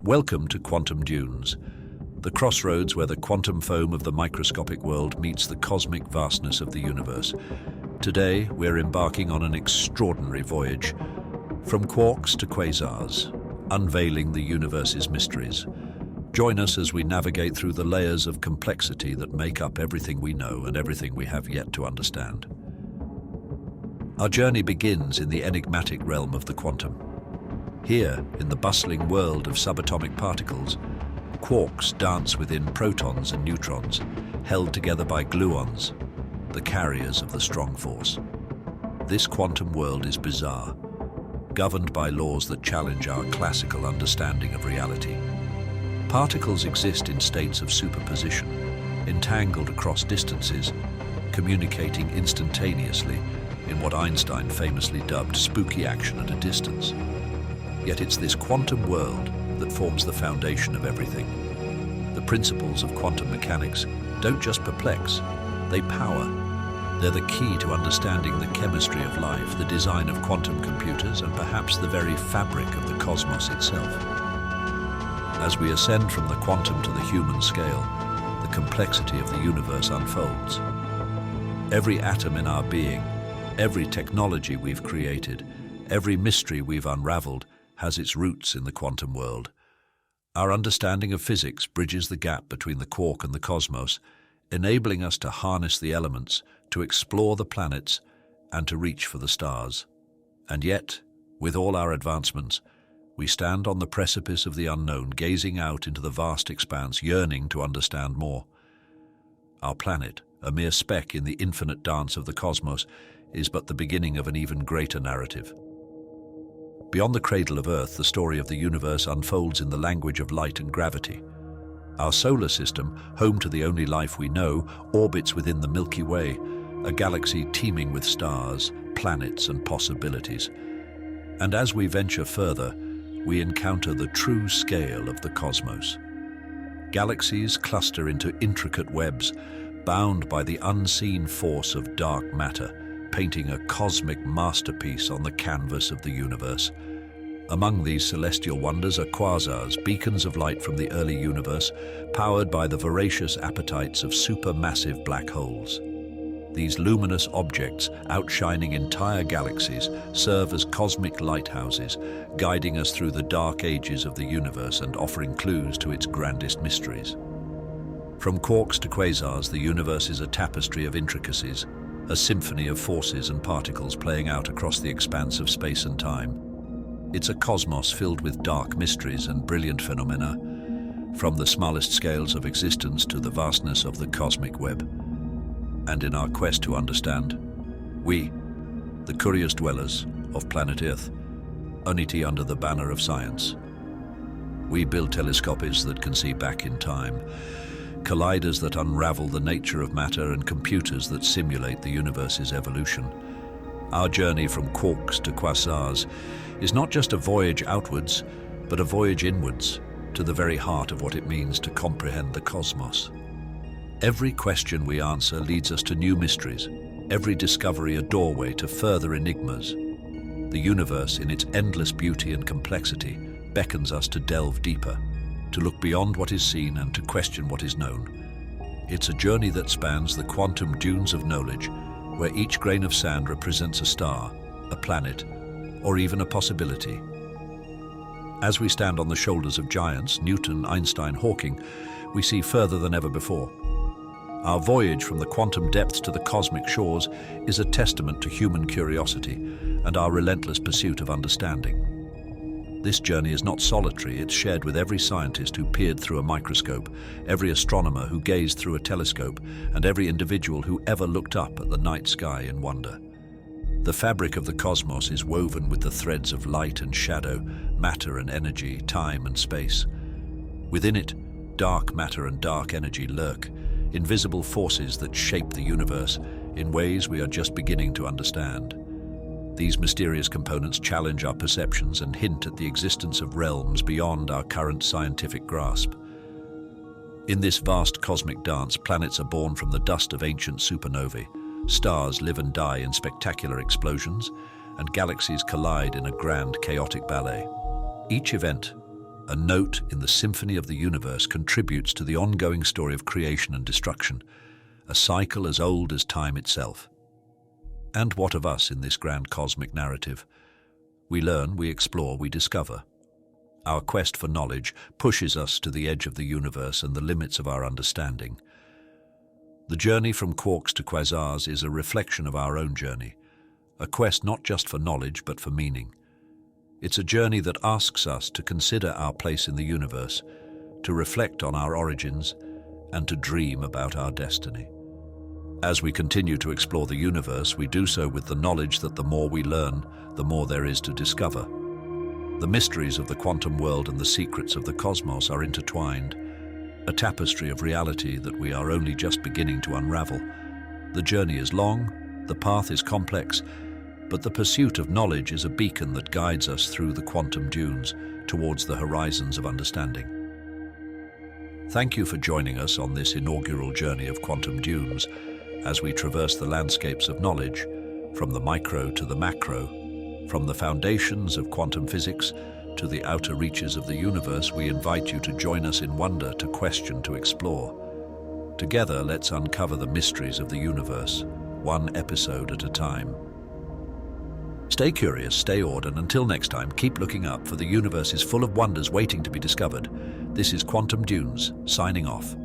Welcome to Quantum Dunes, the crossroads where the quantum foam of the microscopic world meets the cosmic vastness of the universe. Today, we're embarking on an extraordinary voyage, from quarks to quasars, unveiling the universe's mysteries. Join us as we navigate through the layers of complexity that make up everything we know and everything we have yet to understand. Our journey begins in the enigmatic realm of the quantum. Here, in the bustling world of subatomic particles, quarks dance within protons and neutrons, held together by gluons, the carriers of the strong force. This quantum world is bizarre, governed by laws that challenge our classical understanding of reality. Particles exist in states of superposition, entangled across distances, communicating instantaneously in what Einstein famously dubbed spooky action at a distance. Yet it's this quantum world that forms the foundation of everything. The principles of quantum mechanics don't just perplex, they power. They're the key to understanding the chemistry of life, the design of quantum computers, and perhaps the very fabric of the cosmos itself. As we ascend from the quantum to the human scale, the complexity of the universe unfolds. Every atom in our being, every technology we've created, every mystery we've unraveled has its roots in the quantum world. Our understanding of physics bridges the gap between the quark and the cosmos, enabling us to harness the elements, to explore the planets, and to reach for the stars. And yet, with all our advancements, we stand on the precipice of the unknown, gazing out into the vast expanse, yearning to understand more. Our planet, a mere speck in the infinite dance of the cosmos, is but the beginning of an even greater narrative. Beyond the cradle of Earth, the story of the universe unfolds in the language of light and gravity. Our solar system, home to the only life we know, orbits within the Milky Way, a galaxy teeming with stars, planets, and possibilities. And as we venture further, we encounter the true scale of the cosmos. Galaxies cluster into intricate webs, bound by the unseen force of dark matter, painting a cosmic masterpiece on the canvas of the universe. Among these celestial wonders are quasars, beacons of light from the early universe, powered by the voracious appetites of supermassive black holes. These luminous objects, outshining entire galaxies, serve as cosmic lighthouses, guiding us through the dark ages of the universe and offering clues to its grandest mysteries. From quarks to quasars, the universe is a tapestry of intricacies, a symphony of forces and particles playing out across the expanse of space and time. It's a cosmos filled with dark mysteries and brilliant phenomena, from the smallest scales of existence to the vastness of the cosmic web. And in our quest to understand, we, the curious dwellers of planet Earth, unity under the banner of science. We build telescopes that can see back in time, colliders that unravel the nature of matter, and computers that simulate the universe's evolution. Our journey from quarks to quasars is not just a voyage outwards, but a voyage inwards, to the very heart of what it means to comprehend the cosmos. Every question we answer leads us to new mysteries, every discovery a doorway to further enigmas. The universe, in its endless beauty and complexity, beckons us to delve deeper, to look beyond what is seen and to question what is known. It's a journey that spans the quantum dunes of knowledge, where each grain of sand represents a star, a planet, or even a possibility. As we stand on the shoulders of giants, Newton, Einstein, Hawking, we see further than ever before. Our voyage from the quantum depths to the cosmic shores is a testament to human curiosity and our relentless pursuit of understanding. This journey is not solitary, it's shared with every scientist who peered through a microscope, every astronomer who gazed through a telescope, and every individual who ever looked up at the night sky in wonder. The fabric of the cosmos is woven with the threads of light and shadow, matter and energy, time and space. Within it, dark matter and dark energy lurk, invisible forces that shape the universe in ways we are just beginning to understand. These mysterious components challenge our perceptions and hint at the existence of realms beyond our current scientific grasp. In this vast cosmic dance, planets are born from the dust of ancient supernovae, stars live and die in spectacular explosions, and galaxies collide in a grand, chaotic ballet. Each event, a note in the symphony of the universe, contributes to the ongoing story of creation and destruction, a cycle as old as time itself. And what of us in this grand cosmic narrative? We learn, we explore, we discover. Our quest for knowledge pushes us to the edge of the universe and the limits of our understanding. The journey from quarks to quasars is a reflection of our own journey, a quest not just for knowledge but for meaning. It's a journey that asks us to consider our place in the universe, to reflect on our origins, and to dream about our destiny. As we continue to explore the universe, we do so with the knowledge that the more we learn, the more there is to discover. The mysteries of the quantum world and the secrets of the cosmos are intertwined, a tapestry of reality that we are only just beginning to unravel. The journey is long, the path is complex, but the pursuit of knowledge is a beacon that guides us through the quantum dunes towards the horizons of understanding. Thank you for joining us on this inaugural journey of quantum dunes as we traverse the landscapes of knowledge, from the micro to the macro, from the foundations of quantum physics to the outer reaches of the universe. We invite you to join us in wonder, to question, to explore. Together, let's uncover the mysteries of the universe, one episode at a time. Stay curious, stay awed, and until next time, keep looking up, for the universe is full of wonders waiting to be discovered. This is Quantum Dunes, signing off.